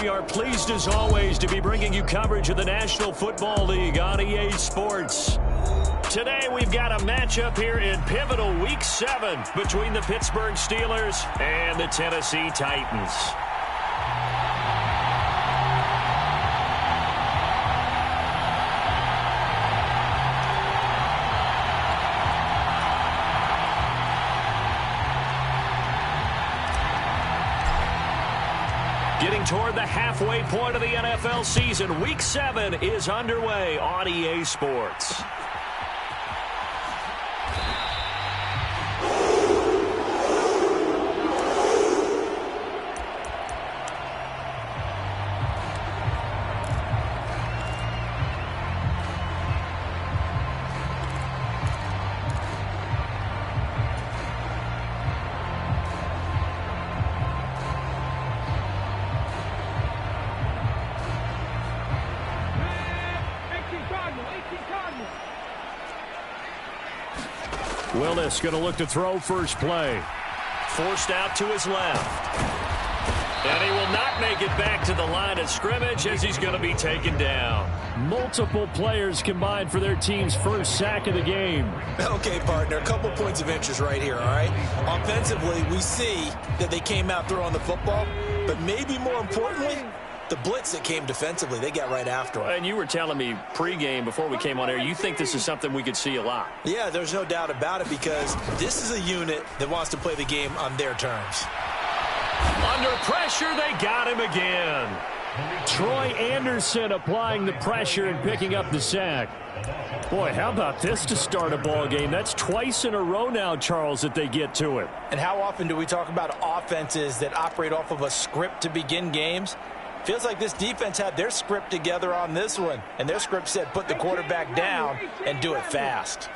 We are pleased as always to be bringing you coverage of the National Football League on EA Sports. Today we've got a matchup here in pivotal Week 7 between the Pittsburgh Steelers and the Tennessee Titans. Getting toward the halfway point of the NFL season, Week 7 is underway on EA Sports. Willis going to look to throw first play. Forced out to his left. And he will not make it back to the line of scrimmage as he's going to be taken down. Multiple players combined for their team's first sack of the game. Okay, partner, a couple points of interest right here, all right? Offensively, we see that they came out throwing the football, but maybe more importantly, the blitz that came defensively, they got right after him. And you were telling me pregame before we came on air, you think this is something we could see a lot. Yeah, there's no doubt about it because this is a unit that wants to play the game on their terms. Under pressure, they got him again. Troy Anderson applying the pressure and picking up the sack. Boy, how about this to start a ball game? That's twice in a row now, Charles, that they get to it. And how often do we talk about offenses that operate off of a script to begin games? Feels like this defense had their script together on this one. And their script said put the quarterback down and do it fast.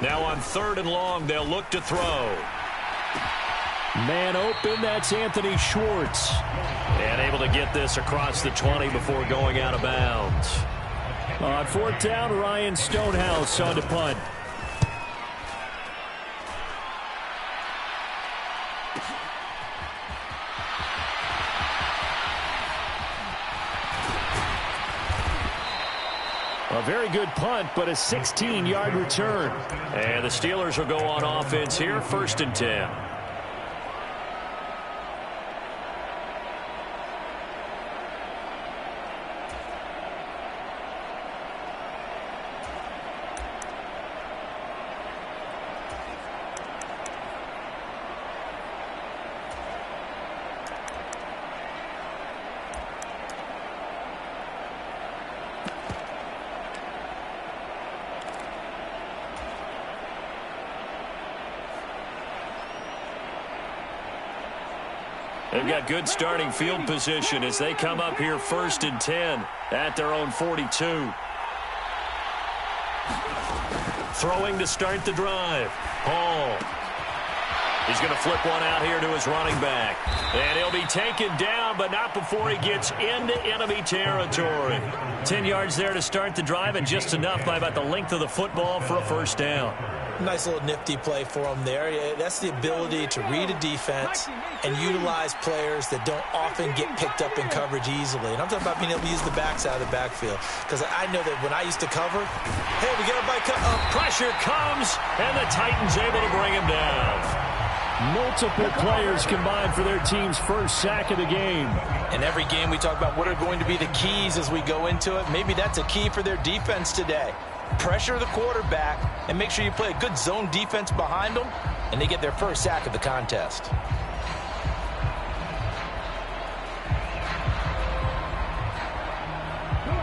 Now on 3rd and long, they'll look to throw. Man open, that's Anthony Schwartz. And able to get this across the 20 before going out of bounds. On 4th down, Ryan Stonehouse on to punt. A very good punt, but a 16-yard return. And the Steelers will go on offense here, 1st and 10. They've got good starting field position as they come up here 1st and 10 at their own 42. Throwing to start the drive. Hall. He's going to flip one out here to his running back. And he'll be taken down, but not before he gets into enemy territory. 10 yards there to start the drive, and just enough by about the length of the football for a 1st down. Nice little nifty play for him there. That's the ability to read a defense and utilize players that don't often get picked up in coverage easily. And I'm talking about being able to use the backs out of the backfield. Because I know that when I used to cover, hey, we get up by pressure comes, and the Titans able to bring him down. Multiple players combined for their team's first sack of the game. In every game we talk about what are going to be the keys as we go into it. Maybe that's a key for their defense today. Pressure the quarterback and make sure you play a good zone defense behind them, and they get their first sack of the contest.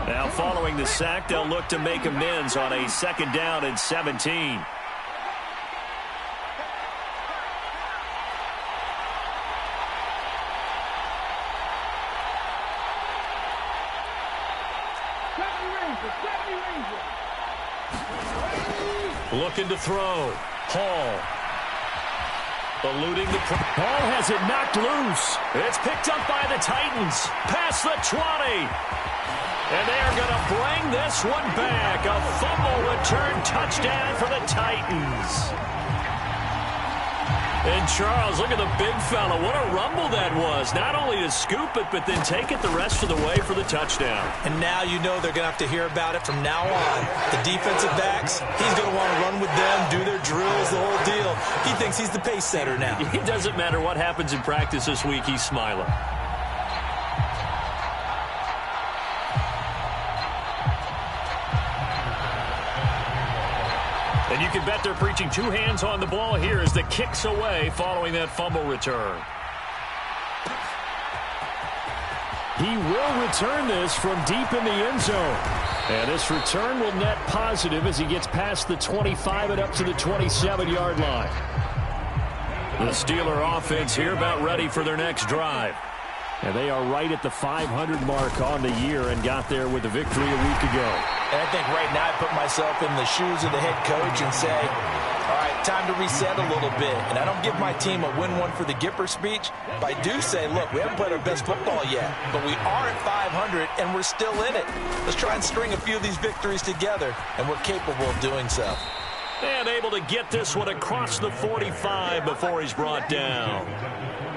Now following the sack, they'll look to make amends on a 2nd down and 17. Looking to throw. Hall. Eluding the... Hall has it knocked loose. It's picked up by the Titans. Past the 20. And they are going to bring this one back. A fumble return touchdown for the Titans. And Charles, look at the big fella. What a rumble that was. Not only to scoop it, but then take it the rest of the way for the touchdown. And now you know they're going to have to hear about it from now on. The defensive backs, he's going to want to run with them, do their drills, the whole deal. He thinks he's the pace setter now. It doesn't matter what happens in practice this week. He's smiling. And you can bet they're preaching two hands on the ball here as the kick's away following that fumble return. He will return this from deep in the end zone. And this return will net positive as he gets past the 25 and up to the 27-yard line. The Steeler offense here about ready for their next drive. And they are right at the 500 mark on the year and got there with a victory a week ago. And I think right now I put myself in the shoes of the head coach and say, all right, time to reset a little bit. And I don't give my team a win one for the Gipper speech, but I do say, look, we haven't played our best football yet, but we are at 500 and we're still in it. Let's try and string a few of these victories together, and we're capable of doing so. And able to get this one across the 45 before he's brought down.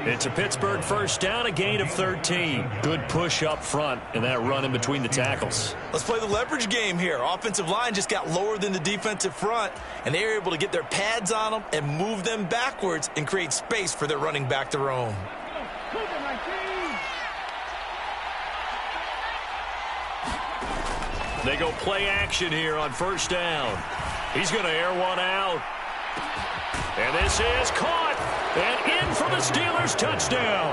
It's a Pittsburgh first down, a gain of 13. Good push up front and that run in between the tackles. Let's play the leverage game here. Offensive line just got lower than the defensive front, and they were able to get their pads on them and move them backwards and create space for their running back to roam. They go play action here on first down. He's going to air one out. And this is caught. And in for the Steelers touchdown.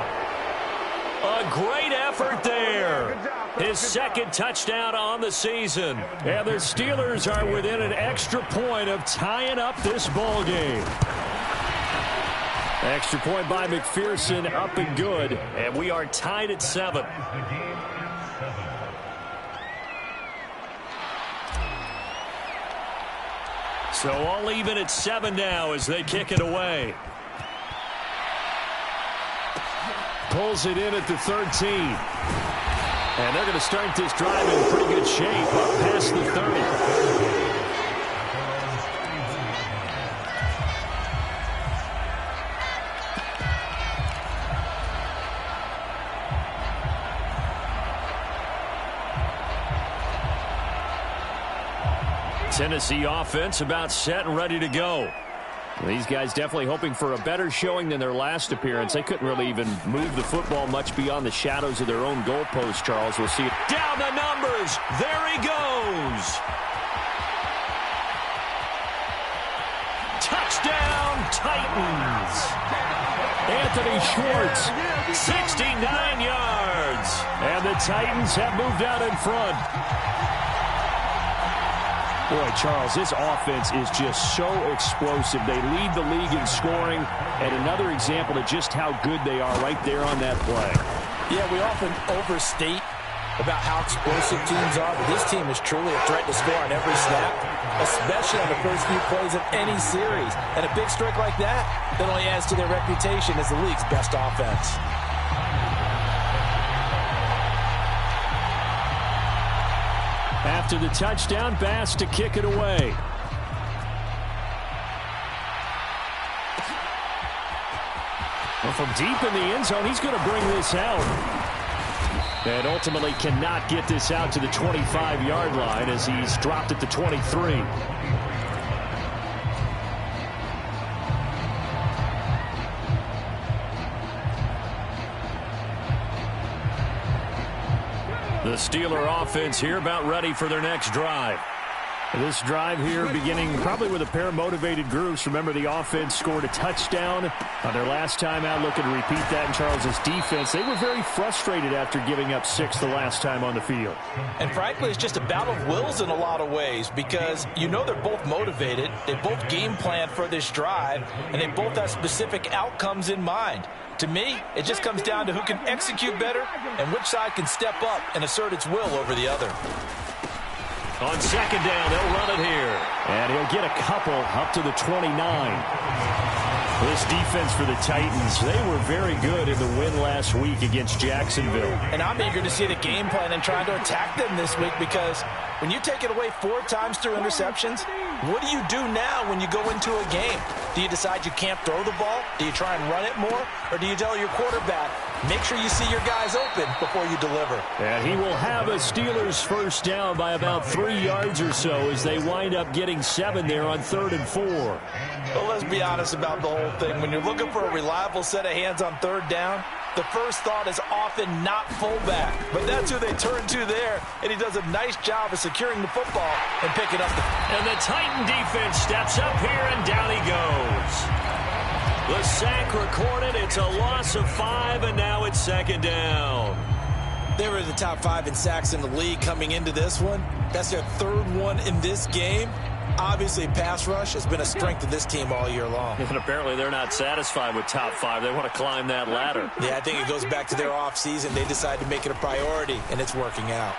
A great effort there. His second touchdown on the season. And the Steelers are within an extra point of tying up this ball game. Extra point by McPherson, up and good. And we are tied at 7. So all even at 7 now as they kick it away. Pulls it in at the 13. And they're going to start this drive in pretty good shape up past the 30. Tennessee offense about set and ready to go. These guys definitely hoping for a better showing than their last appearance. They couldn't really even move the football much beyond the shadows of their own goalpost, Charles. We'll see it. Down the numbers. There he goes. Touchdown, Titans. Anthony Schwartz. 69 yards. And the Titans have moved out in front. Boy, Charles, this offense is just so explosive. They lead the league in scoring, and another example of just how good they are right there on that play. Yeah, we often overstate about how explosive teams are, but this team is truly a threat to score on every snap, especially on the first few plays of any series. And a big strike like that only adds to their reputation as the league's best offense. After the touchdown, Bass to kick it away. Well, from deep in the end zone, he's going to bring this out. And ultimately cannot get this out to the 25-yard line as he's dropped at the 23. The Steeler offense here about ready for their next drive. This drive here beginning probably with a pair of motivated groups. Remember, the offense scored a touchdown on their last time out. Looking to repeat that in Charles's defense. They were very frustrated after giving up 6 the last time on the field. And frankly, it's just a battle of wills in a lot of ways because you know they're both motivated. They both game plan for this drive, and they both have specific outcomes in mind. To me, it just comes down to who can execute better and which side can step up and assert its will over the other. On second down, they'll run it here. And he'll get a couple up to the 29. This defense for the Titans, they were very good in the win last week against Jacksonville. And I'm eager to see the game plan and trying to attack them this week because when you take it away 4 times through interceptions, what do you do now when you go into a game? Do you decide you can't throw the ball? Do you try and run it more? Or do you tell your quarterback, make sure you see your guys open before you deliver? And he will have a Steelers first down by about 3 yards or so as they wind up getting 7 there on 3rd and 4. Well, let's be honest about the whole thing. When you're looking for a reliable set of hands on 3rd down, the first thought is often not fullback. But that's who they turn to there, and he does a nice job of securing the football and picking up the... And the Titan defense steps up here, and down he goes. The sack recorded. It's a loss of 5, and now it's 2nd down. They were in the top 5 in sacks in the league coming into this one. That's their 3rd one in this game. Obviously, pass rush has been a strength of this team all year long. And apparently they're not satisfied with top 5. They want to climb that ladder. Yeah, I think it goes back to their offseason. They decided to make it a priority, and it's working out.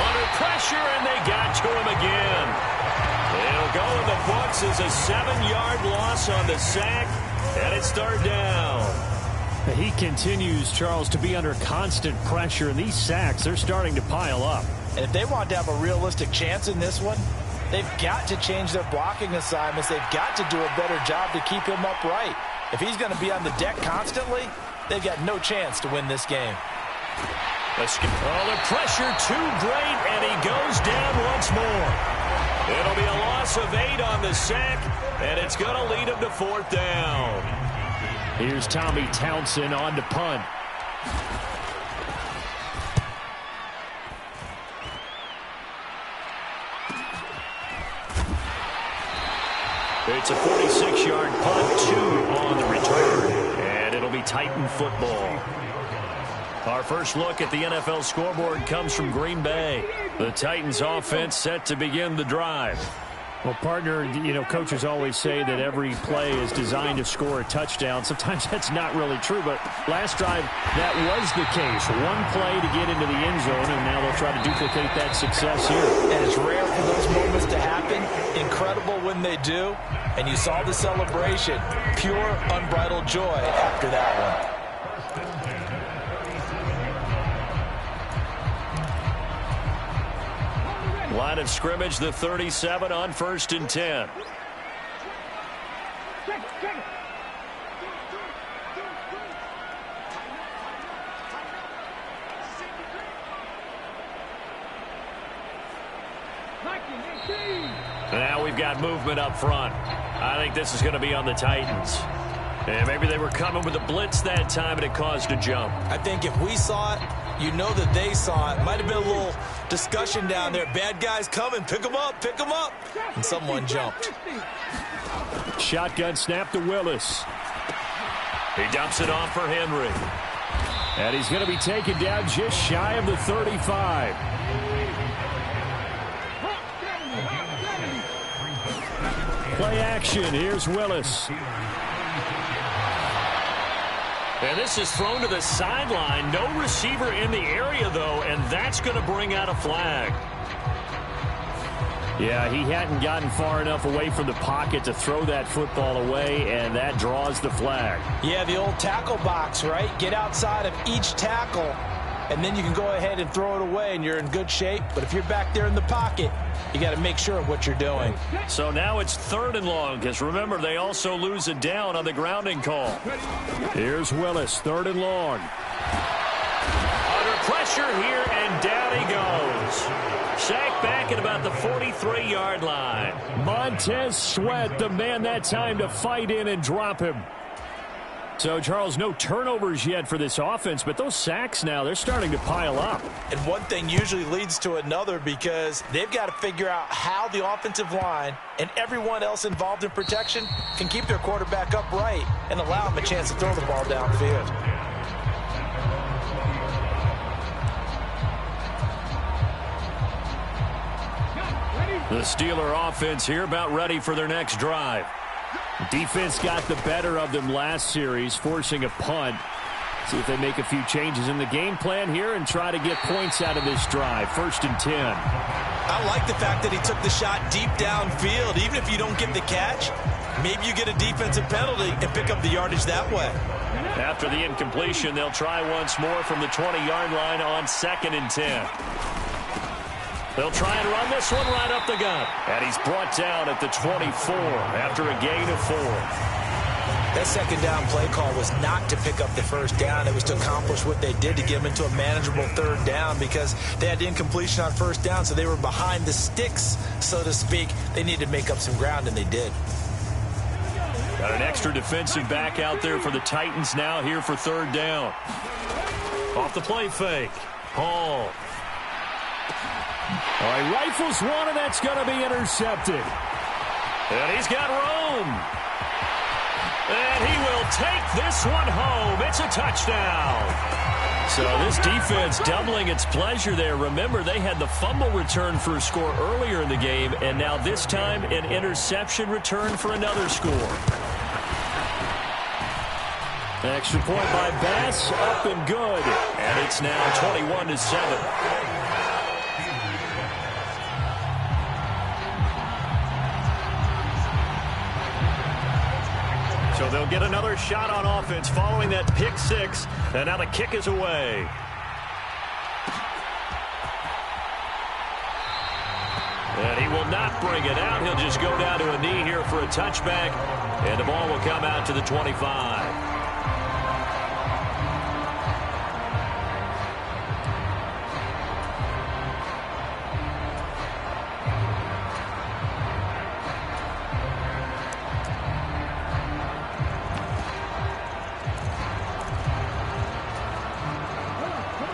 Under pressure, and they got to him again. It'll go in the books as a 7-yard loss on the sack, and it's 3rd down. He continues, Charles, to be under constant pressure, and these sacks, they're starting to pile up. And if they want to have a realistic chance in this one, they've got to change their blocking assignments. They've got to do a better job to keep him upright. If he's going to be on the deck constantly, they've got no chance to win this game. Oh, the pressure too great, and he goes down once more. It'll be a loss of 8 on the sack, and it's going to lead him to 4th down. Here's Tommy Townsend on to punt. It's a 46-yard punt, 2 on the return, and it'll be Titan football. Our first look at the NFL scoreboard comes from Green Bay. The Titans offense set to begin the drive. Well, partner, you know, coaches always say that every play is designed to score a touchdown. Sometimes that's not really true, but last drive, that was the case. One play to get into the end zone, and now they'll try to duplicate that success here. And it's rare for those moments to happen. Incredible when they do. And you saw the celebration. Pure, unbridled joy after that one. Line of scrimmage, the 37 on 1st and 10. Now we've got movement up front. I think this is going to be on the Titans. And maybe they were coming with a blitz that time, and it caused a jump. I think if we saw it, you know that they saw it. Might have been a little discussion down there. Bad guys coming. Pick them up. Pick them up. And someone jumped. Shotgun snap to Willis. He dumps it off for Henry. And he's going to be taken down just shy of the 35. Play action. Here's Willis. And this is thrown to the sideline. No receiver in the area, though, and that's going to bring out a flag. Yeah, he hadn't gotten far enough away from the pocket to throw that football away, and that draws the flag. Yeah, the old tackle box, right? Get outside of each tackle, and then you can go ahead and throw it away, and you're in good shape. But if you're back there in the pocket, you got to make sure of what you're doing. So now it's 3rd and long, because remember, they also lose it down on the grounding call. Here's Willis, 3rd and long. Under pressure here, and down he goes. Sacked back at about the 43-yard line. Montez Sweat, the man that time to fight in and drop him. So, Charles, no turnovers yet for this offense, but those sacks now, they're starting to pile up. And one thing usually leads to another because they've got to figure out how the offensive line and everyone else involved in protection can keep their quarterback upright and allow him a chance to throw the ball downfield. The Steeler offense here about ready for their next drive. Defense got the better of them last series, forcing a punt. See if they make a few changes in the game plan here and try to get points out of this drive. 1st and 10. I like the fact that he took the shot deep downfield. Even if you don't get the catch, maybe you get a defensive penalty and pick up the yardage that way. After the incompletion, they'll try once more from the 20-yard line on 2nd and 10. They'll try and run this one right up the gut. And he's brought down at the 24 after a gain of 4. That second down play call was not to pick up the first down. It was to accomplish what they did, to get them into a manageable third down, because they had incompletion on first down, so they were behind the sticks, so to speak. They needed to make up some ground, and they did. Got an extra defensive back out there for the Titans now here for third down. Off the play fake. Hall. All right, rifles one, and that's going to be intercepted. And he's got room. And he will take this one home. It's a touchdown. So this defense doubling its pleasure there. Remember, they had the fumble return for a score earlier in the game, and now this time an interception return for another score. Extra point by Bass, up and good. And it's now 21-7. So they'll get another shot on offense following that pick six. And now the kick is away. And he will not bring it out. He'll just go down to a knee here for a touchback. And the ball will come out to the 25.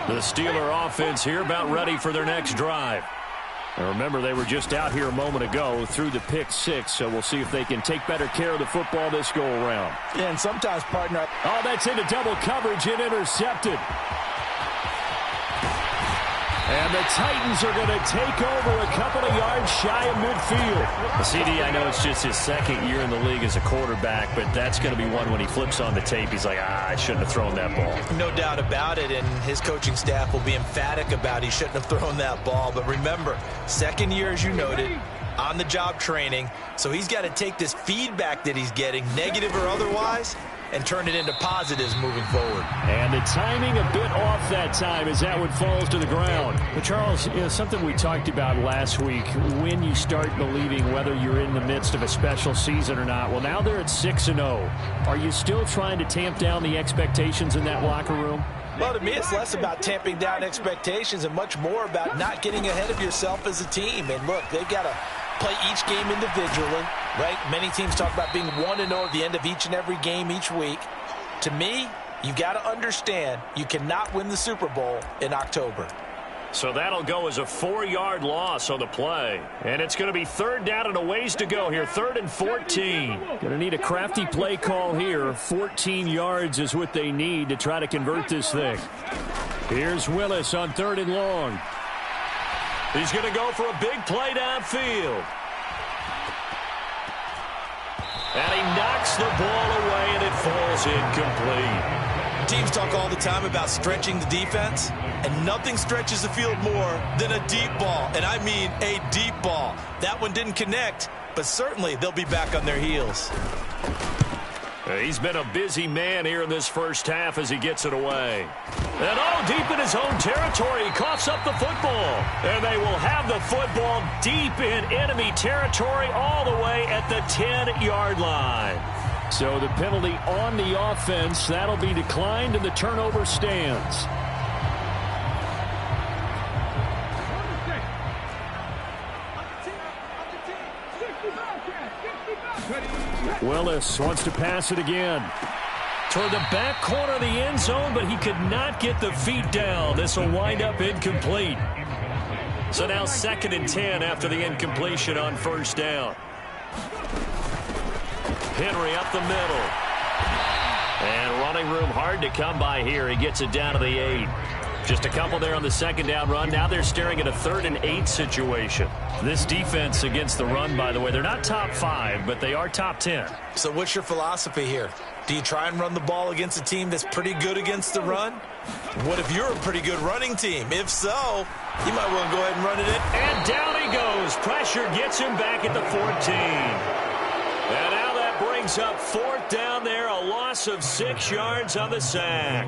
The Steeler offense here about ready for their next drive. And remember, they were just out here a moment ago through the pick six, so we'll see if they can take better care of the football this go-around. Yeah, and sometimes, partner. Oh, that's into double coverage and intercepted. And the Titans are going to take over a couple of yards shy of midfield. CD, I know it's just his second year in the league as a quarterback, but that's going to be one when he flips on the tape. He's like, I shouldn't have thrown that ball. No doubt about it, and his coaching staff will be emphatic about he shouldn't have thrown that ball. But remember, second year, as you noted, on-the-job training, so he's got to take this feedback that he's getting, negative or otherwise, and turn it into positives moving forward. And the timing a bit off that time as that one falls to the ground. But Charles, something we talked about last week, when you start believing whether you're in the midst of a special season or not. Well, now they're at 6-0. Are you still trying to tamp down the expectations in that locker room? Well, to me, it's less about tamping down expectations and much more about not getting ahead of yourself as a team. And look, they've got to play each game individually, right? Many teams talk about being 1-0 at the end of each and every game each week. To me, you've got to understand you cannot win the Super Bowl in October. So that'll go as a 4-yard loss on the play. And it's going to be third down and a ways to go here. 3rd and 14. Going to need a crafty play call here. 14 yards is what they need to try to convert this thing. Here's Willis on 3rd and long. He's going to go for a big play downfield. And he knocks the ball away, and it falls incomplete. Teams talk all the time about stretching the defense, and nothing stretches the field more than a deep ball, and I mean a deep ball. That one didn't connect, but certainly they'll be back on their heels. He's been a busy man here in this first half as he gets it away. And deep in his own territory, he coughs up the football. And they will have the football deep in enemy territory all the way at the 10-yard line. So the penalty on the offense, that'll be declined, and the turnover stands. Willis wants to pass it again. Toward the back corner of the end zone, but he could not get the feet down. This will wind up incomplete. So now 2nd and 10 after the incompletion on first down. Henry up the middle. And running room hard to come by here. He gets it down to the 8. Just a couple there on the 2nd down run. Now they're staring at a 3rd and 8 situation. This defense against the run, by the way, they're not top 5, but they are top 10. So what's your philosophy here? Do you try and run the ball against a team that's pretty good against the run? What if you're a pretty good running team? If so, you might want to go ahead and run it in. And down he goes. Pressure gets him back at the 14. And now that brings up 4th down there, a loss of 6 yards on the sack.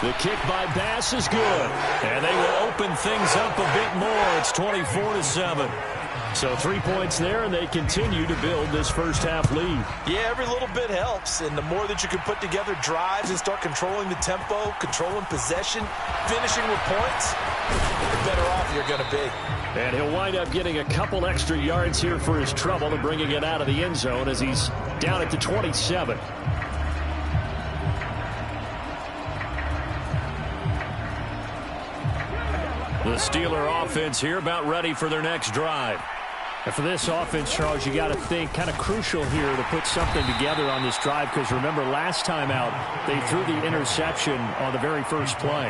The kick by Bass is good. And they will open things up a bit more. It's 24-7. So 3 points there, and they continue to build this first-half lead. Yeah, every little bit helps, and the more that you can put together drives and start controlling the tempo, controlling possession, finishing with points, the better off you're going to be. And he'll wind up getting a couple extra yards here for his trouble and bringing it out of the end zone as he's down at the 27. The Steeler offense here about ready for their next drive. And for this offense, Charles, you got to think kind of crucial here to put something together on this drive because remember last time out they threw the interception on the very first play.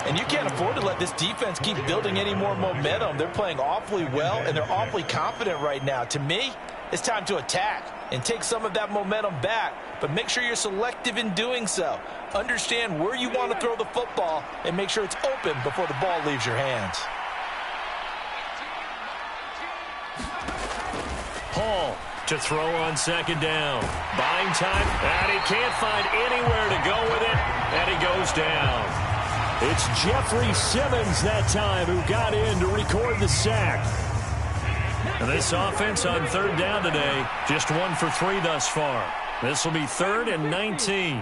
And you can't afford to let this defense keep building any more momentum. They're playing awfully well and they're awfully confident right now. To me, it's time to attack and take some of that momentum back, but make sure you're selective in doing so. Understand where you want to throw the football and make sure it's open before the ball leaves your hands. Hall to throw on second down. Buying time, and he can't find anywhere to go with it, and he goes down. It's Jeffrey Simmons that time who got in to record the sack. And this offense on third down today, just 1 for 3 thus far. This will be 3rd and 19.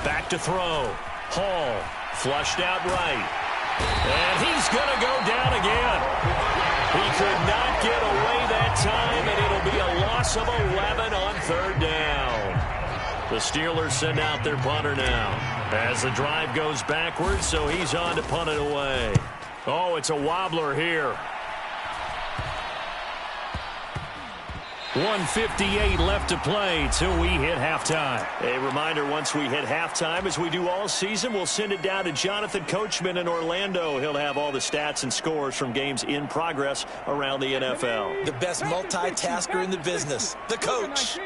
Back to throw. Hall flushed out right. And he's going to go down again. He could not get away that time, and it'll be a loss of 11 on third down. The Steelers send out their punter now as the drive goes backwards, so he's on to punt it away. Oh, it's a wobbler here. 1:58 left to play till we hit halftime. A reminder, once we hit halftime, as we do all season, we'll send it down to Jonathan Coachman in Orlando. He'll have all the stats and scores from games in progress around the NFL. The best multitasker in the business, the coach.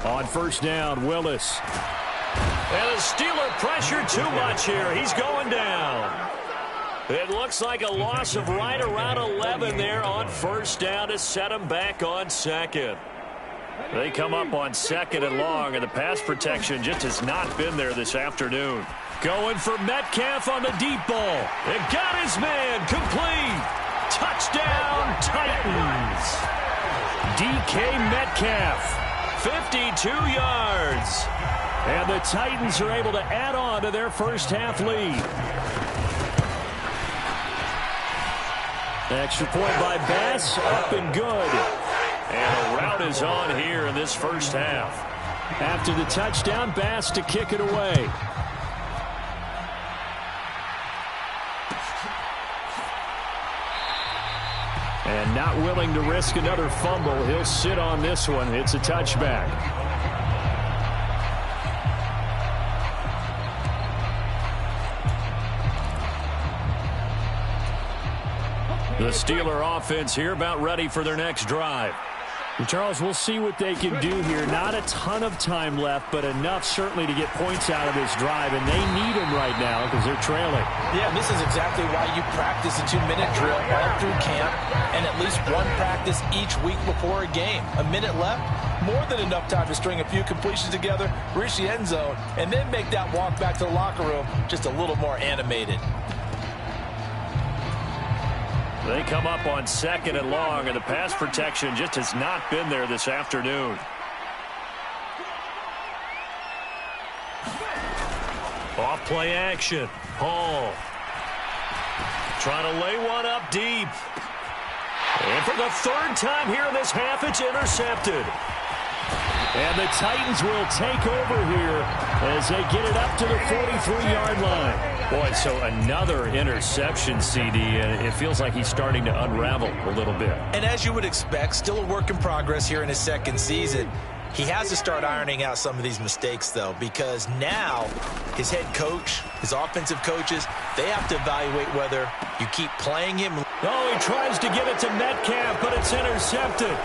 On first down, Willis. And the Steeler pressure too much here. He's going down. It looks like a loss of right around 11 there on first down to set him back on second. They come up on 2nd and long, and the pass protection just has not been there this afternoon. Going for Metcalf on the deep ball. It got his man complete. Touchdown, Titans. DK Metcalf, 52 yards. And the Titans are able to add on to their first half lead. Extra point by Bass, up and good. And a rout is on here in this first half. After the touchdown, Bass to kick it away. And not willing to risk another fumble, he'll sit on this one. It's a touchback. The Steeler offense here about ready for their next drive. And Charles, we'll see what they can do here. Not a ton of time left, but enough certainly to get points out of this drive, and they need them right now because they're trailing. Yeah, this is exactly why you practice a 2-minute drill all through camp and at least one practice each week before a game. A minute left, more than enough time to string a few completions together, reach the end zone, and then make that walk back to the locker room just a little more animated. They come up on 2nd and long, and the pass protection just has not been there this afternoon. Off play action. Hall trying to lay one up deep. And for the 3rd time here in this half, it's intercepted. And the Titans will take over here as they get it up to the 43-yard line. Boy, so another interception, CD, and it feels like he's starting to unravel a little bit. And as you would expect, still a work in progress here in his 2nd season. He has to start ironing out some of these mistakes, though, because now his head coach, his offensive coaches, they have to evaluate whether you keep playing him. Oh, he tries to get it to Metcalf, but it's intercepted.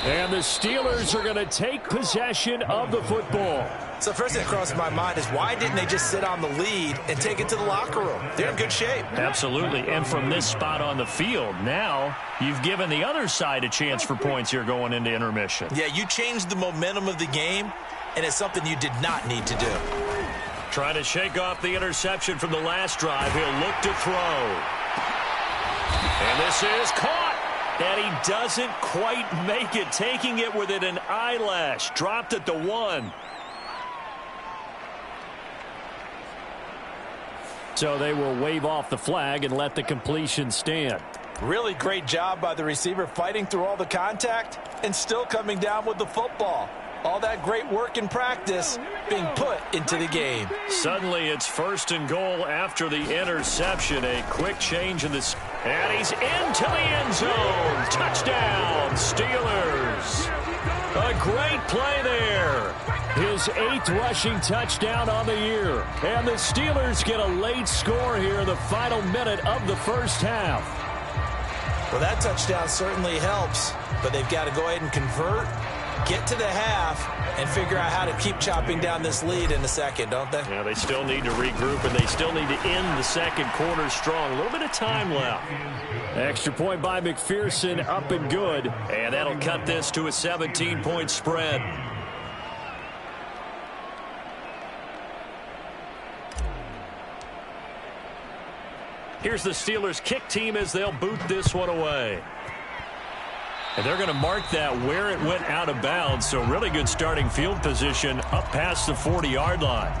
And the Steelers are going to take possession of the football. So first thing that crosses my mind is why didn't they just sit on the lead and take it to the locker room? They're in good shape. Absolutely. And from this spot on the field, now you've given the other side a chance for points here going into intermission. Yeah, you changed the momentum of the game, and it's something you did not need to do. Trying to shake off the interception from the last drive. He'll look to throw. And this is caught. And he doesn't quite make it, taking it within an eyelash. Dropped at the 1. So they will wave off the flag and let the completion stand. Really great job by the receiver fighting through all the contact and still coming down with the football. All that great work in practice being put into the game. Suddenly it's 1st and goal after the interception. A quick change in this. And he's into the end zone. Touchdown, Steelers. A great play there. His 8th rushing touchdown on the year. And the Steelers get a late score here in the final minute of the first half. Well, that touchdown certainly helps, but they've got to go ahead and convert, get to the half, and figure out how to keep chopping down this lead in the second, don't they? Yeah, they still need to regroup, and they still need to end the second quarter strong. A little bit of time left. Extra point by McPherson, up and good. And that'll cut this to a 17-point spread. Here's the Steelers kick team as they'll boot this one away. And they're going to mark that where it went out of bounds. So really good starting field position up past the 40-yard line.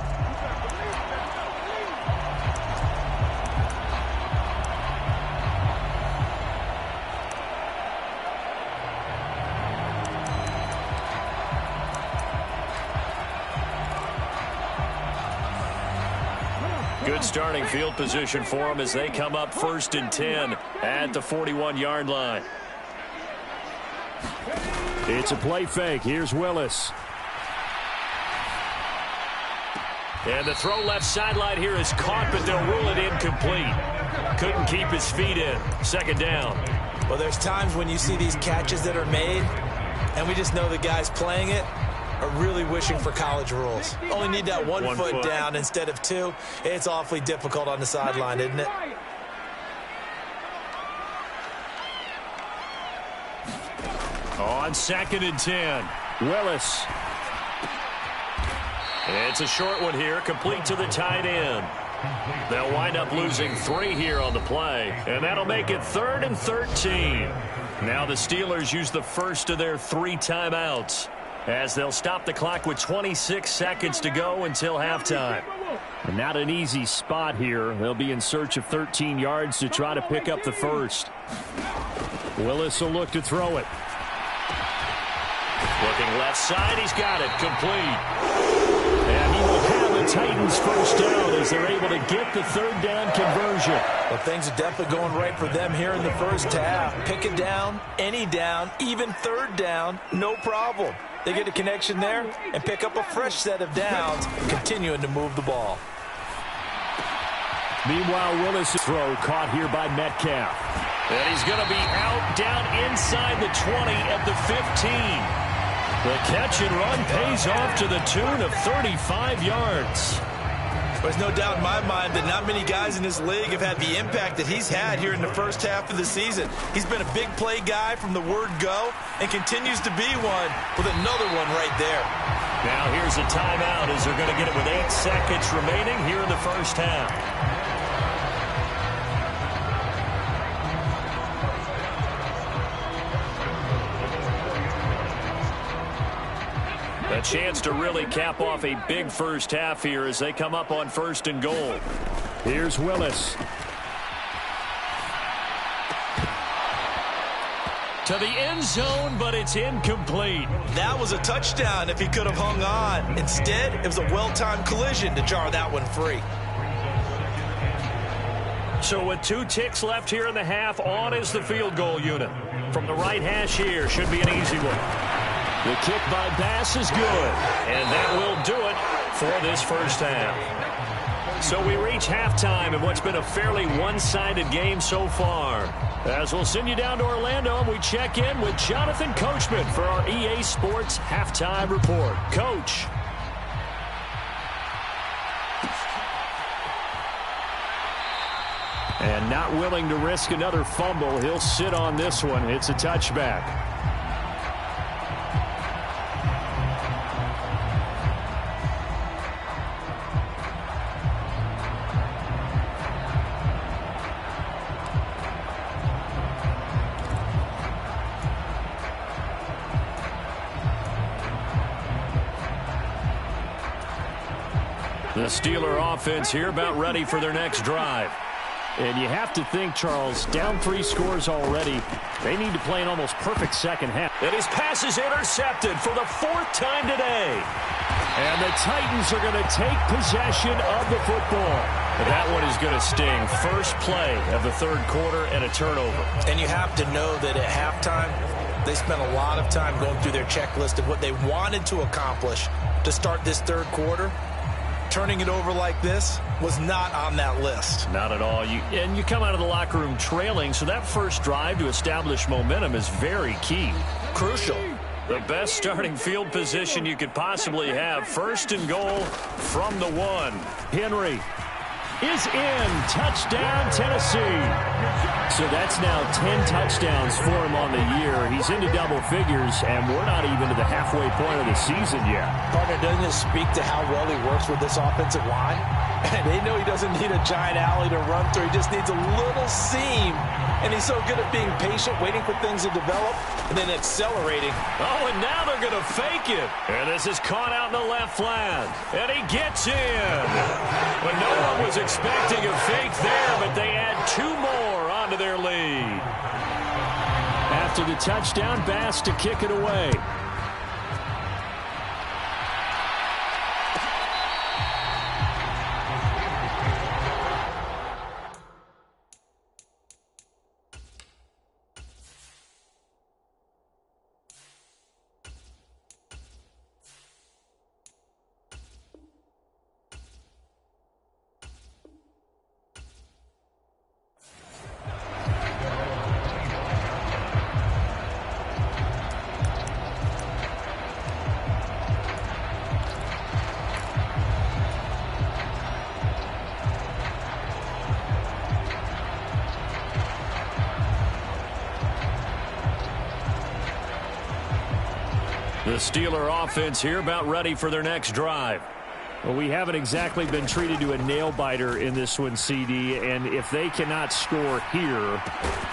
Good starting field position for them as they come up 1st and 10 at the 41-yard line. It's a play fake. Here's Willis. And the throw left sideline here is caught, but they'll rule it incomplete. Couldn't keep his feet in. 2nd down. Well, there's times when you see these catches that are made, and we just know the guys playing it are really wishing for college rules. Only need that one foot down instead of 2. It's awfully difficult on the sideline, isn't it? On 2nd and 10. Willis. It's a short one here, complete to the tight end. They'll wind up losing 3 here on the play, and that'll make it 3rd and 13. Now the Steelers use the first of their 3 timeouts as they'll stop the clock with 26 seconds to go until halftime. And not an easy spot here. They'll be in search of 13 yards to try to pick up the first. Willis will look to throw it. Looking left side, he's got it, complete. And he will have the Titans first down as they're able to get the 3rd down conversion. Well, things are definitely going right for them here in the first half. Pick it down, any down, even 3rd down, no problem. They get a connection there and pick up a fresh set of downs, continuing to move the ball. Meanwhile, Willis' throw caught here by Metcalf. And he's going to be out down inside the 20 at the 15. The catch and run pays off to the tune of 35 yards. There's no doubt in my mind that not many guys in this league have had the impact that he's had here in the first half of the season. He's been a big play guy from the word go and continues to be one with another one right there. Now here's a timeout as they're going to get it with 8 seconds remaining here in the first half. A chance to really cap off a big first half here as they come up on 1st and goal. Here's Willis. To the end zone, but it's incomplete. That was a touchdown if he could have hung on. Instead, it was a well-timed collision to jar that one free. So with 2 ticks left here in the half, on is the field goal unit. From the right hash here, should be an easy one. The kick by Bass is good, and that will do it for this first half. So we reach halftime in what's been a fairly one-sided game so far. As we'll send you down to Orlando, and we check in with Jonathan Coachman for our EA Sports Halftime Report. Coach. And not willing to risk another fumble. He'll sit on this one. It's a touchback. The Steeler offense here about ready for their next drive. And you have to think, Charles, down 3 scores already. They need to play an almost perfect second half. And his pass is intercepted for the 4th time today. And the Titans are going to take possession of the football. But that one is going to sting. First play of the 3rd quarter and a turnover. And you have to know that at halftime, they spent a lot of time going through their checklist of what they wanted to accomplish to start this 3rd quarter. Turning it over like this was not on that list. Not at all. And you come out of the locker room trailing, so that first drive to establish momentum is very key. Crucial. The best starting field position you could possibly have. 1st and goal from the 1. Henry is in. Touchdown, Tennessee. So that's now 10 touchdowns for him on the year. He's into double figures, and we're not even to the halfway point of the season yet. Partner, doesn't this speak to how well he works with this offensive line? They know he doesn't need a giant alley to run through. He just needs a little seam. And he's so good at being patient, waiting for things to develop, and then accelerating. Oh, and now they're going to fake it. And this is caught out in the left flat. And he gets in. But no one was expecting a fake there, but they add 2 more onto their lead. After the touchdown, Bass to kick it away. The Steeler offense here about ready for their next drive. Well, we haven't exactly been treated to a nail-biter in this one, CD, and if they cannot score here,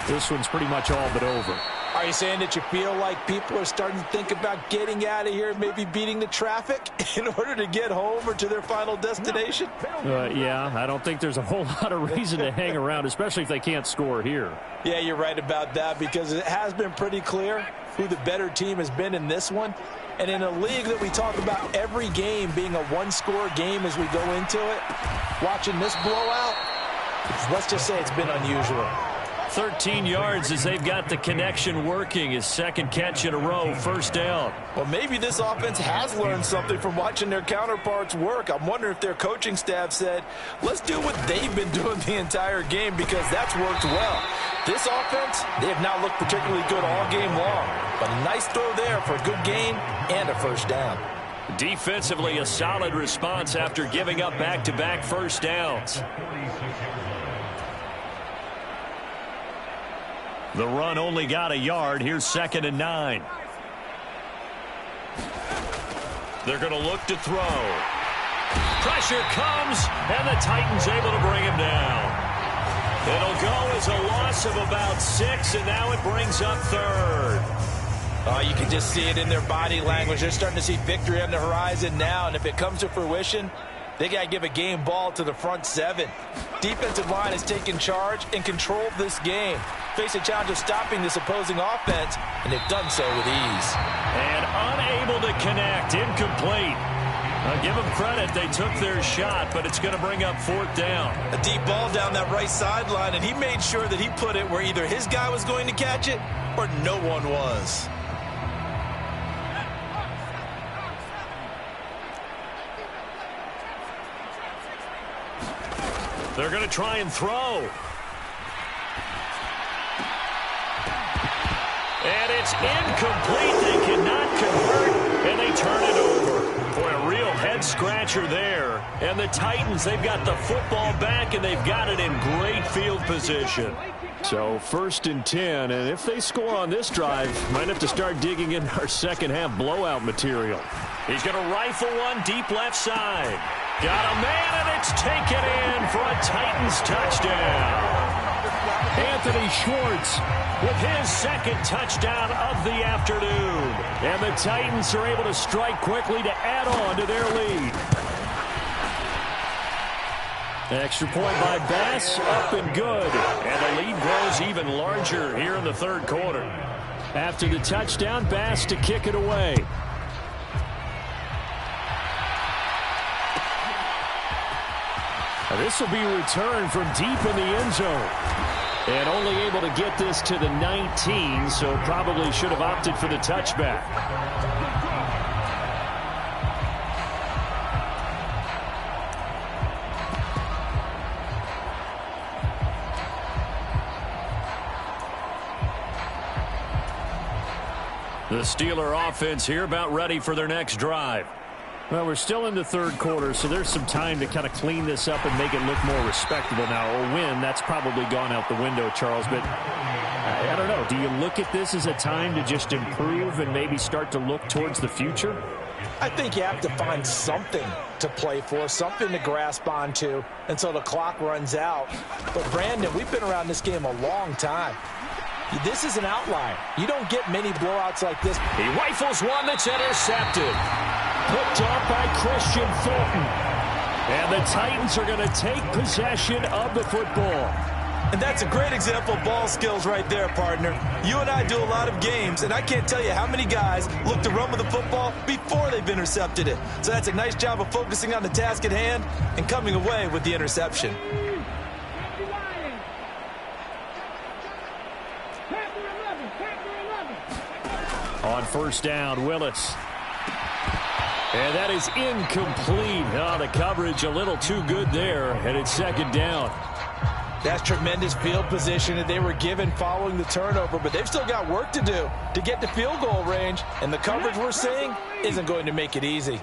this one's pretty much all but over. Are you saying that you feel like people are starting to think about getting out of here, maybe beating the traffic in order to get home or to their final destination? Yeah, I don't think there's a whole lot of reason to hang around, especially if they can't score here. Yeah, you're right about that, because it has been pretty clear who the better team has been in this one. And in a league that we talk about every game being a one-score game as we go into it, watching this blowout, let's just say it's been unusual. 13 yards as they've got the connection working. His 2nd catch in a row, 1st down. Well, maybe this offense has learned something from watching their counterparts work. I'm wondering if their coaching staff said, let's do what they've been doing the entire game, because that's worked well. This offense, they have not looked particularly good all game long. But a nice throw there for a good gain and a 1st down. Defensively, a solid response after giving up back-to-back 1st downs. The run only got a yard. Here's 2nd and 9. They're going to look to throw. Pressure comes, and the Titans able to bring him down. It'll go as a loss of about 6, and now it brings up 3rd. You can just see it in their body language. They're starting to see victory on the horizon now, and if it comes to fruition, they got to give a game ball to the front 7. Defensive line has taken charge and controlled this game. Face a challenge of stopping this opposing offense, and they've done so with ease. And unable to connect, incomplete. Give them credit, they took their shot, but it's going to bring up 4th down. A deep ball down that right sideline, and he made sure that he put it where either his guy was going to catch it or no one was. They're going to try and throw. And it's incomplete. They cannot convert, and they turn it over. Boy, a real head-scratcher there. And the Titans, they've got the football back, and they've got it in great field position. So 1st and 10, and if they score on this drive, might have to start digging in our second-half blowout material. He's going to rifle one deep left side. Got a man, and it's taken in for a Titans touchdown. Anthony Schwartz with his second touchdown of the afternoon. And the Titans are able to strike quickly to add on to their lead. Extra point by Bass, up and good. And the lead grows even larger here in the third quarter. After the touchdown, Bass to kick it away. This will be returned from deep in the end zone. And only able to get this to the 19, so probably should have opted for the touchback. The Steeler offense here about ready for their next drive. Well, we're still in the third quarter, so there's some time to kind of clean this up and make it look more respectable now. A win, that's probably gone out the window, Charles, but I don't know. Do you look at this as a time to just improve and maybe start to look towards the future? I think you have to find something to play for, something to grasp onto until the clock runs out. But, Brandon, we've been around this game a long time. This is an outlier. You don't get many blowouts like this. He rifles one that's intercepted. Picked off by Christian Fulton. And the Titans are going to take possession of the football. And that's a great example of ball skills right there, partner. You and I do a lot of games, and I can't tell you how many guys look to run with the football before they've intercepted it. So that's a nice job of focusing on the task at hand and coming away with the interception. On 1st down, Willis. And that is incomplete. Oh, the coverage a little too good there, and it's 2nd down. That's tremendous field position that they were given following the turnover, but they've still got work to do to get to field goal range, and the coverage we're seeing isn't going to make it easy.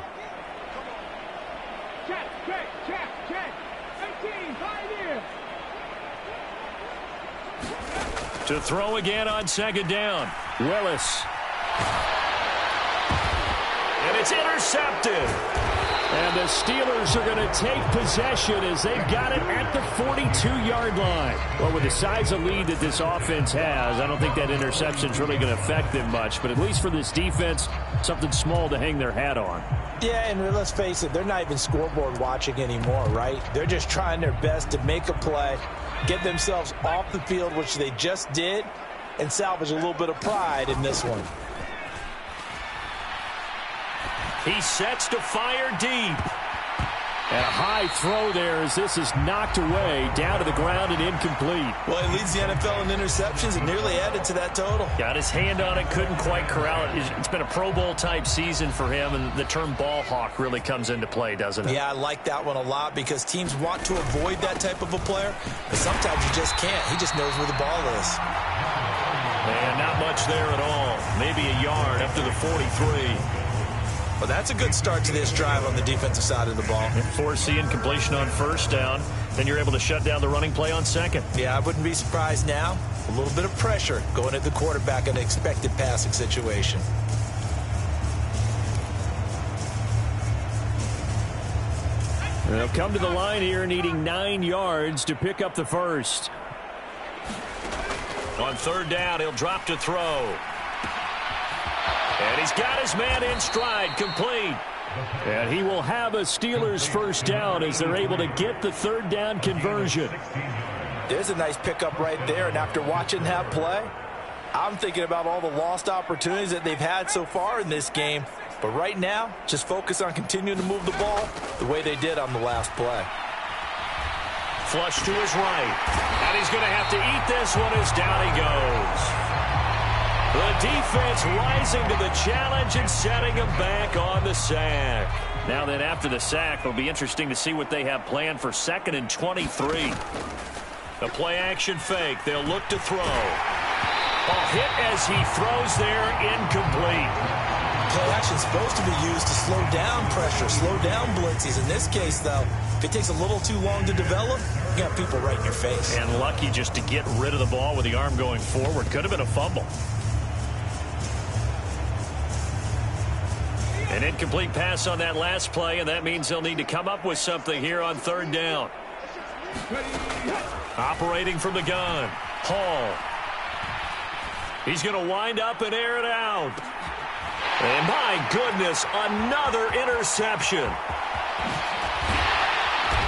To throw again on 2nd down. Willis. And it's intercepted. And the Steelers are going to take possession as they've got it at the 42-yard line. Well, with the size of lead that this offense has, I don't think that interception is really going to affect them much. But at least for this defense, something small to hang their hat on. Yeah, and let's face it, they're not even scoreboard watching anymore, right? They're just trying their best to make a play, get themselves off the field, which they just did, and salvage a little bit of pride in this one. He sets to fire deep. And a high throw there as this is knocked away, down to the ground and incomplete. Well, he leads the NFL in interceptions and nearly added to that total. Got his hand on it, couldn't quite corral it. It's been a Pro Bowl-type season for him, and the term ball hawk really comes into play, doesn't it? Yeah, I like that one a lot because teams want to avoid that type of a player, but sometimes you just can't. He just knows where the ball is. And not much there at all. Maybe a yard up to the 43. Well, that's a good start to this drive on the defensive side of the ball. And force the incompletion on 1st down. Then you're able to shut down the running play on 2nd. Yeah, I wouldn't be surprised now. A little bit of pressure going at the quarterback in an expected passing situation. They'll come to the line here needing 9 yards to pick up the first. On 3rd down, he'll drop to throw. And he's got his man in stride, complete. And he will have a Steelers 1st down as they're able to get the 3rd down conversion. There's a nice pickup right there, and after watching that play, I'm thinking about all the lost opportunities that they've had so far in this game. But right now, just focus on continuing to move the ball the way they did on the last play. Flush to his right. And he's going to have to eat this one as down he goes. The defense rising to the challenge and setting him back on the sack. Now then, after the sack, it'll be interesting to see what they have planned for 2nd and 23. The play-action fake. They'll look to throw. A hit as he throws there, incomplete. Play-action is supposed to be used to slow down pressure, slow down blitzes. In this case, though, if it takes a little too long to develop, you got people right in your face. And lucky just to get rid of the ball with the arm going forward. Could have been a fumble. An incomplete pass on that last play, and that means they'll need to come up with something here on 3rd down. Operating from the gun, Hall. He's going to wind up and air it out. And my goodness, another interception.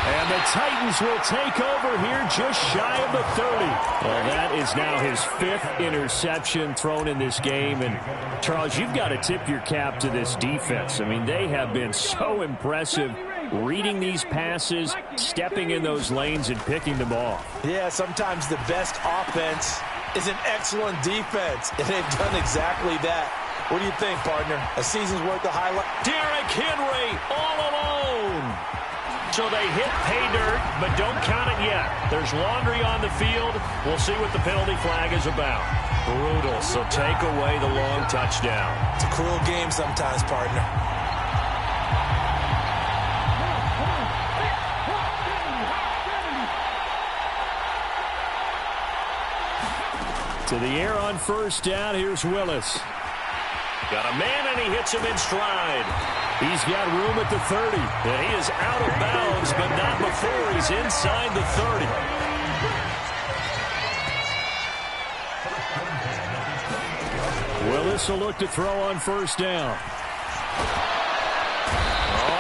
And the Titans will take over here just shy of the 30. Well, that is now his 5th interception thrown in this game. And, Charles, you've got to tip your cap to this defense. I mean, they have been so impressive reading these passes, stepping in those lanes, and picking them off. Yeah, sometimes the best offense is an excellent defense, and they've done exactly that. What do you think, partner? A season's worth of highlight? Derrick Henry all alone. So they hit pay dirt, but don't count it yet. There's laundry on the field. We'll see what the penalty flag is about. Brutal, so take away the long touchdown. It's a cruel game sometimes, partner. To the air on 1st down, here's Willis. Got a man, and he hits him in stride. He's got room at the 30. And he is out of bounds, but not before he's inside the 30. Willis will look to throw on 1st down.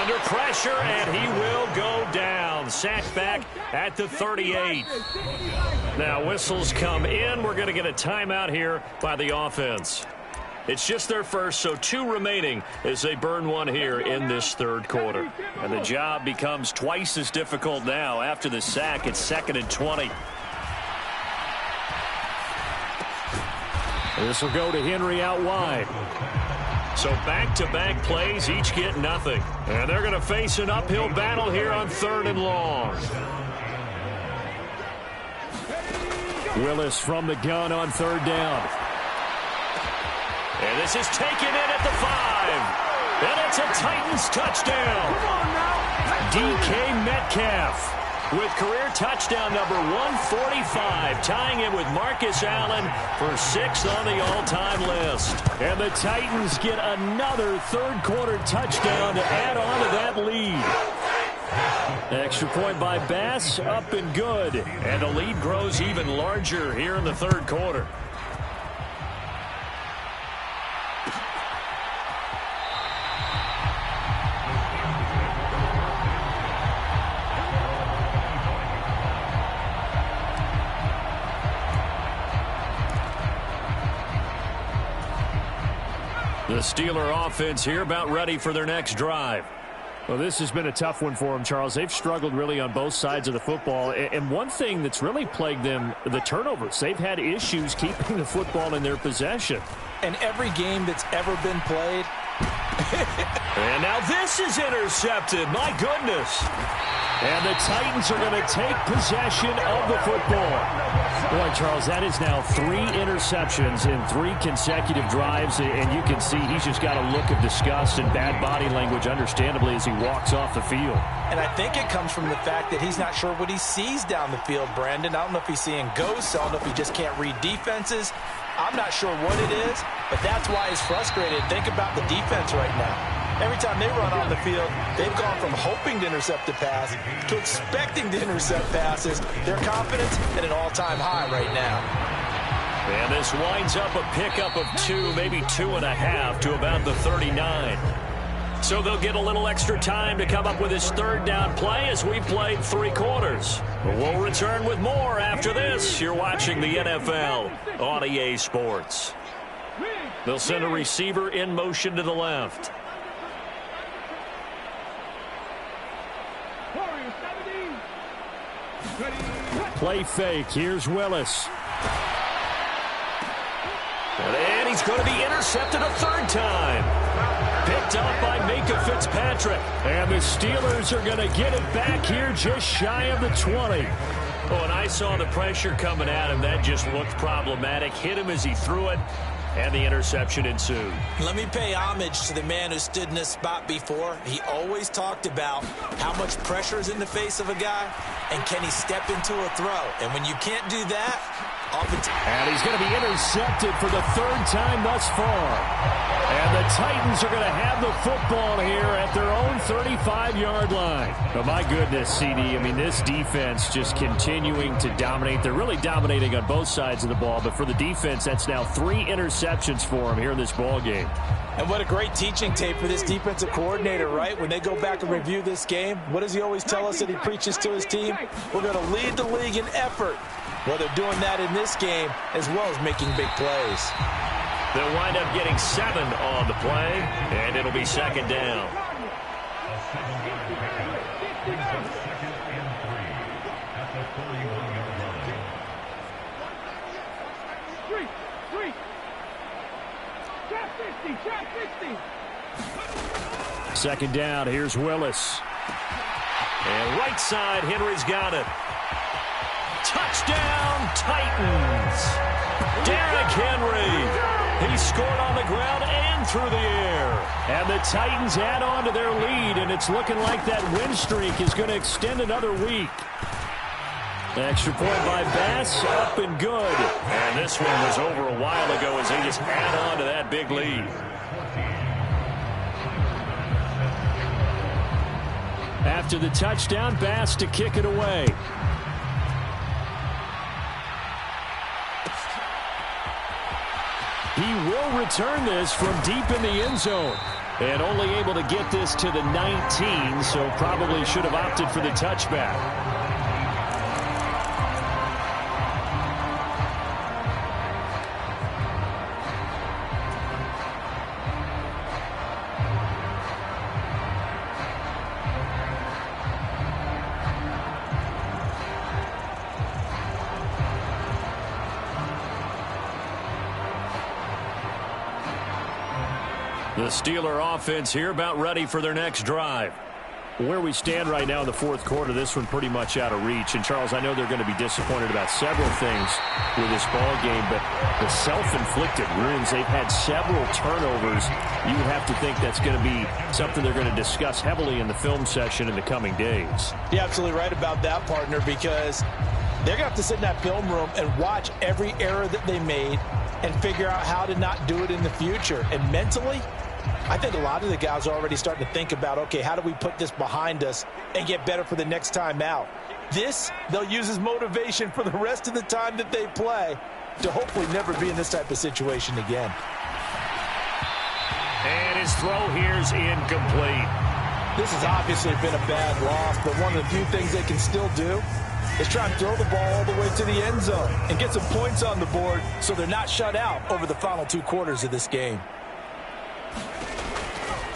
Under pressure, and he will go down. Sacked back at the 38. Now whistles come in. We're going to get a timeout here by the offense. It's just their first, so 2 remaining as they burn one here in this 3rd quarter. And the job becomes twice as difficult now after the sack. It's 2nd and 20. This will go to Henry out wide. So back-to-back plays, each get nothing. And they're going to face an uphill battle here on 3rd and long. Willis from the gun on 3rd down. And this is taken in at the 5. And it's a Titans touchdown. DK Metcalf with career touchdown number 145, tying him with Marcus Allen for 6th on the all-time list. And the Titans get another 3rd quarter touchdown to add on to that lead. Extra point by Bass, up and good. And the lead grows even larger here in the 3rd quarter. The Steeler offense here about ready for their next drive. Well, this has been a tough one for them, Charles. They've struggled really on both sides of the football. And one thing that's really plagued them, the turnovers. They've had issues keeping the football in their possession. And every game that's ever been played. And now this is intercepted. My goodness. And the Titans are going to take possession of the football. Boy, Charles, that is now 3 interceptions in 3 consecutive drives. And you can see he's just got a look of disgust and bad body language, understandably, as he walks off the field. And I think it comes from the fact that he's not sure what he sees down the field, Brandon. I don't know if he's seeing ghosts. I don't know if he just can't read defenses. I'm not sure what it is, but that's why he's frustrated. Think about the defense right now. Every time they run on the field, they've gone from hoping to intercept a pass to expecting to intercept passes. Their confidence at an all-time high right now. And this winds up a pickup of 2, maybe 2.5 to about the 39. So they'll get a little extra time to come up with his 3rd down play as we played 3 quarters. But we'll return with more after this. You're watching the NFL on EA Sports. They'll send a receiver in motion to the left. Play fake. Here's Willis. And he's going to be intercepted a 3rd time. Picked up by Mika Minkah Fitzpatrick. And the Steelers are going to get it back here just shy of the 20. Oh, and I saw the pressure coming at him. That just looked problematic. Hit him as he threw it, and the interception ensued. Let me pay homage to the man who stood in this spot before. He always talked about how much pressure is in the face of a guy, and can he step into a throw. And when you can't do that, and he's going to be intercepted for the third time thus far. And the Titans are going to have the football here at their own 35-yard line. But my goodness, CD, I mean, this defense just continuing to dominate. They're really dominating on both sides of the ball. But for the defense, that's now 3 interceptions for them here in this ball game. And what a great teaching tape for this defensive coordinator, right? When they go back and review this game, what does he always tell us that he preaches to his team? We're going to lead the league in effort. Well, they're doing that in this game as well as making big plays. They'll wind up getting 7 on the play, and it'll be second down. Second down, here's Willis. And right side, Henry's got it. Touchdown, Titans. Derrick Henry. He scored on the ground and through the air. And the Titans add on to their lead, and it's looking like that win streak is going to extend another week. The extra point by Bass, up and good. And this one was over a while ago as they just add on to that big lead. After the touchdown, Bass to kick it away. He will return this from deep in the end zone. And only able to get this to the 19, so probably should have opted for the touchback. The Steeler offense here about ready for their next drive. Where we stand right now in the fourth quarter, this one pretty much out of reach. And, Charles, I know they're going to be disappointed about several things with this ball game, but the self-inflicted wounds, they've had several turnovers. You would have to think that's going to be something they're going to discuss heavily in the film session in the coming days. You're absolutely right about that, partner, because they're going to have to sit in that film room and watch every error that they made and figure out how to not do it in the future. And mentally, I think a lot of the guys are already starting to think about, okay, how do we put this behind us and get better for the next time out? This, they'll use as motivation for the rest of the time that they play to hopefully never be in this type of situation again. And his throw here's incomplete. This has obviously been a bad loss, but one of the few things they can still do is try and throw the ball all the way to the end zone and get some points on the board so they're not shut out over the final 2 quarters of this game.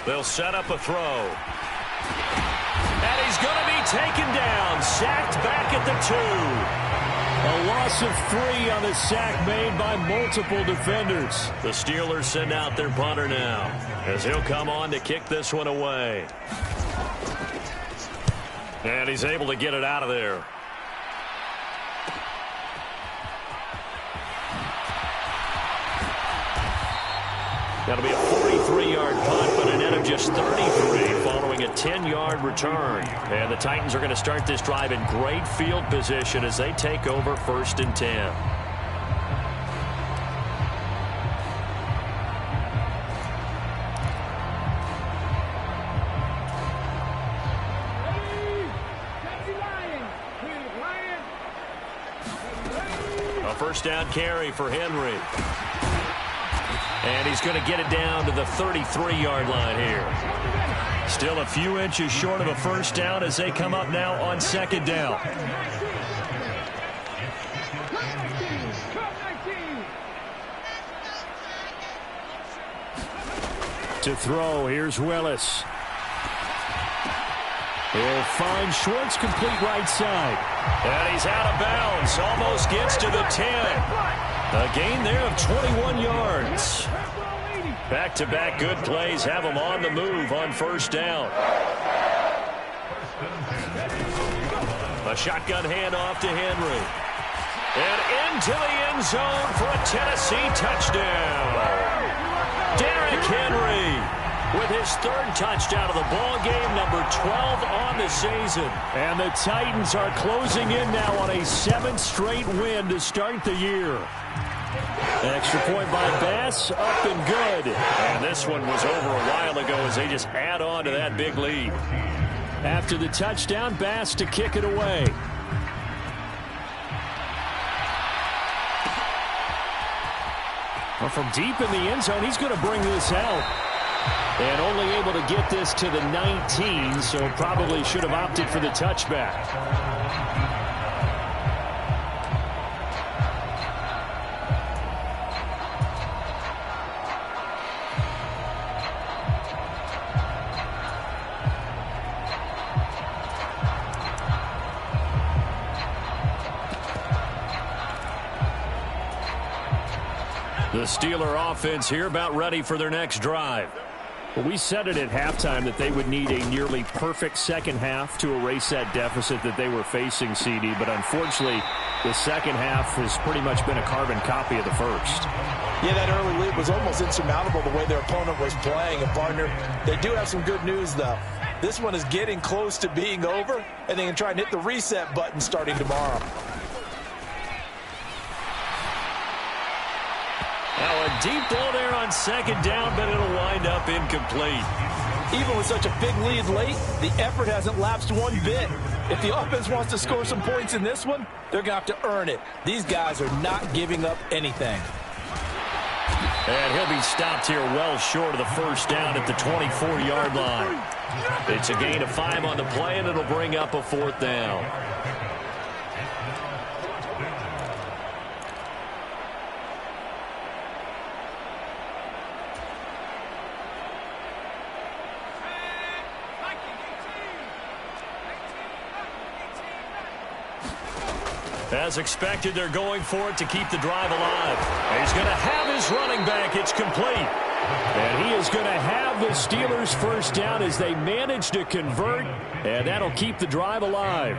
They'll set up a throw. And he's going to be taken down, sacked back at the 2. A loss of 3 on the sack made by multiple defenders. The Steelers send out their punter now as he'll come on to kick this one away. And he's able to get it out of there. That'll be a 43-yard punt, but a net of just 33 following a 10-yard return. And the Titans are going to start this drive in great field position as they take over 1st and 10. A first down carry for Henry. And he's going to get it down to the 33-yard line here. Still a few inches short of a first down as they come up now on 2nd down. To throw, here's Willis. He'll find Schwartz, complete right side. And he's out of bounds, almost gets to the 10. A gain there of 21 yards. Back-to-back good plays have them on the move on first down. A shotgun handoff to Henry. And into the end zone for a Tennessee touchdown. Derrick Henry with his third touchdown of the ball game, number 12 on the season. And the Titans are closing in now on a 7th straight win to start the year. An extra point by Bass, up and good. And this one was over a while ago as they just add on to that big lead. After the touchdown, Bass to kick it away. Well, from deep in the end zone, he's going to bring this out. And only able to get this to the 19, so probably should have opted for the touchback. The Steeler offense here about ready for their next drive. Well, we said it at halftime that they would need a nearly perfect second half to erase that deficit that they were facing, CD. But unfortunately, the second half has pretty much been a carbon copy of the first. Yeah, that early lead was almost insurmountable the way their opponent was playing. And, partner, they do have some good news, though. This one is getting close to being over, and they can try and hit the reset button starting tomorrow. Now a deep ball there on second down, but it'll wind up incomplete. Even with such a big lead late, the effort hasn't lapsed one bit. If the offense wants to score some points in this one, they're going to have to earn it. These guys are not giving up anything. And he'll be stopped here well short of the first down at the 24-yard line. It's a gain of 5 on the play, and it'll bring up a 4th down. As expected, they're going for it to keep the drive alive. He's going to have his running back. It's complete. And he is going to have the Steelers first down as they manage to convert, and that'll keep the drive alive.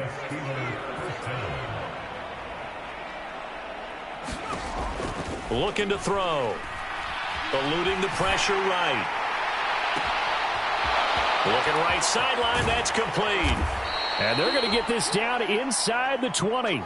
Looking to throw. Eluding the pressure right. Looking right sideline. That's complete. And they're going to get this down inside the 20.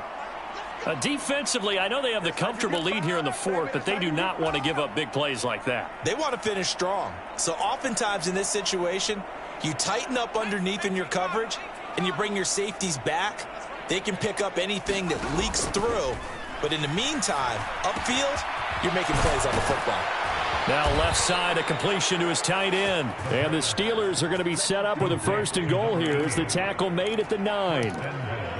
Defensively, I know they have the comfortable lead here in the 4th, but they do not want to give up big plays like that. They want to finish strong. So oftentimes in this situation, you tighten up underneath in your coverage, and you bring your safeties back. They can pick up anything that leaks through. But in the meantime, upfield, you're making plays on the football. Now left side, a completion to his tight end. And the Steelers are going to be set up with a 1st and goal here as the tackle made at the 9.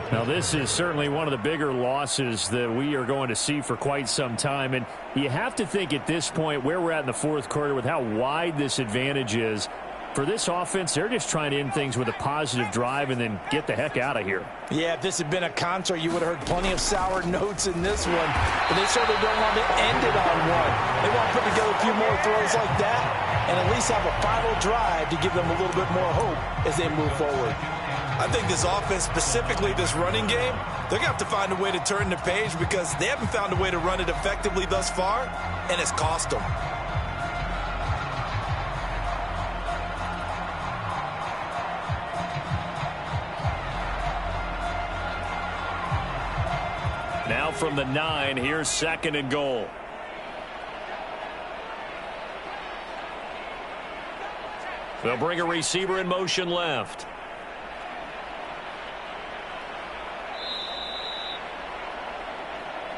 Now, this is certainly one of the bigger losses that we are going to see for quite some time. And you have to think at this point where we're at in the 4th quarter with how wide this advantage is. For this offense, they're just trying to end things with a positive drive and then get the heck out of here. Yeah, if this had been a concert, you would have heard plenty of sour notes in this one. But they certainly don't want to end it on one. They want to put together a few more throws like that and at least have a final drive to give them a little bit more hope as they move forward. I think this offense, specifically this running game, they're going to have to find a way to turn the page because they haven't found a way to run it effectively thus far, and it's cost them. Now from the 9, here's 2nd and goal. They'll bring a receiver in motion left.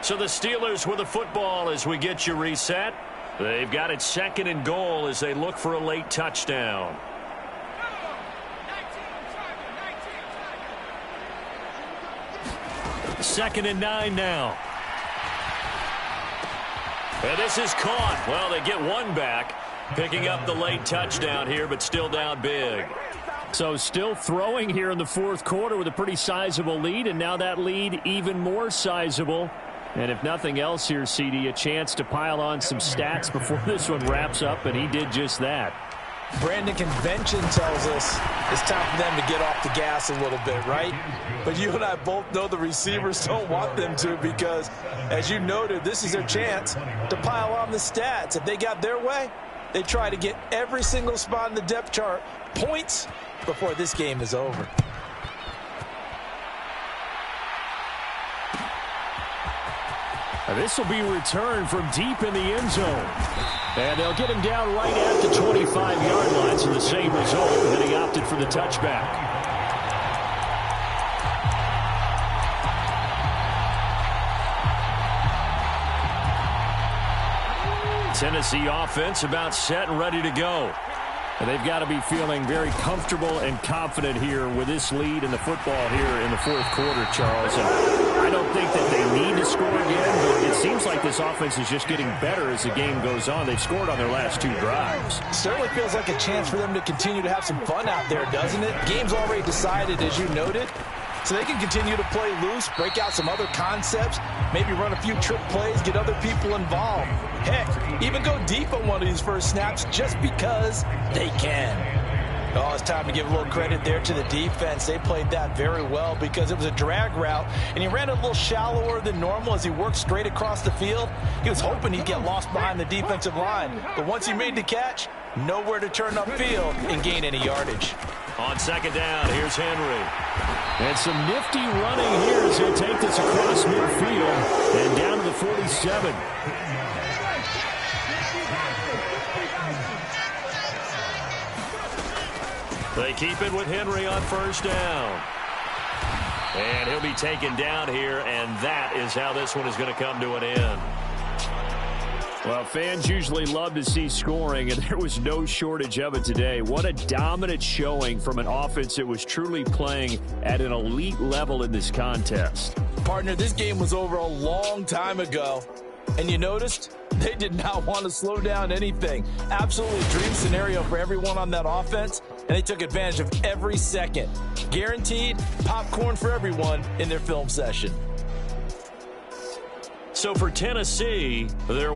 So the Steelers with the football as we get you reset. They've got it 2nd and goal as they look for a late touchdown. Second and 9 now. And this is caught. Well, they get one back, picking up the late touchdown here, but still down big. So still throwing here in the 4th quarter with a pretty sizable lead, and now that lead even more sizable And if nothing else here, CD, a chance to pile on some stats before this one wraps up, and he did just that. Brandon, convention tells us it's time for them to get off the gas a little bit, right? But you and I both know the receivers don't want them to because, as you noted, this is their chance to pile on the stats. If they got their way, they try to get every single spot in the depth chart points before this game is over. This will be returned from deep in the end zone. And they'll get him down right at the 25-yard line, so the same result, and he opted for the touchback. Tennessee offense about set and ready to go. And they've got to be feeling very comfortable and confident here with this lead in the football here in the fourth quarter, Charles. And I don't think that they need to score again, but it seems like this offense is just getting better as the game goes on. They've scored on their last 2 drives. Certainly feels like a chance for them to continue to have some fun out there, doesn't it? Game's already decided, as you noted. So they can continue to play loose, break out some other concepts, maybe run a few trick plays, get other people involved. Heck, even go deep on one of these first snaps just because they can. Oh, it's time to give a little credit there to the defense. They played that very well because it was a drag route, and he ran a little shallower than normal as he worked straight across the field. He was hoping he'd get lost behind the defensive line, but once he made the catch, nowhere to turn upfield and gain any yardage. On second down, here's Henry. And some nifty running here as he'll take this across midfield and down to the 47. They keep it with Henry on first down. And he'll be taken down here, and that is how this one is going to come to an end. Well, fans usually love to see scoring, and there was no shortage of it today. What a dominant showing from an offense that was truly playing at an elite level in this contest. Partner, this game was over a long time ago, and you noticed they did not want to slow down anything. Absolutely dream scenario for everyone on that offense, and they took advantage of every second. Guaranteed popcorn for everyone in their film session. So for Tennessee, they're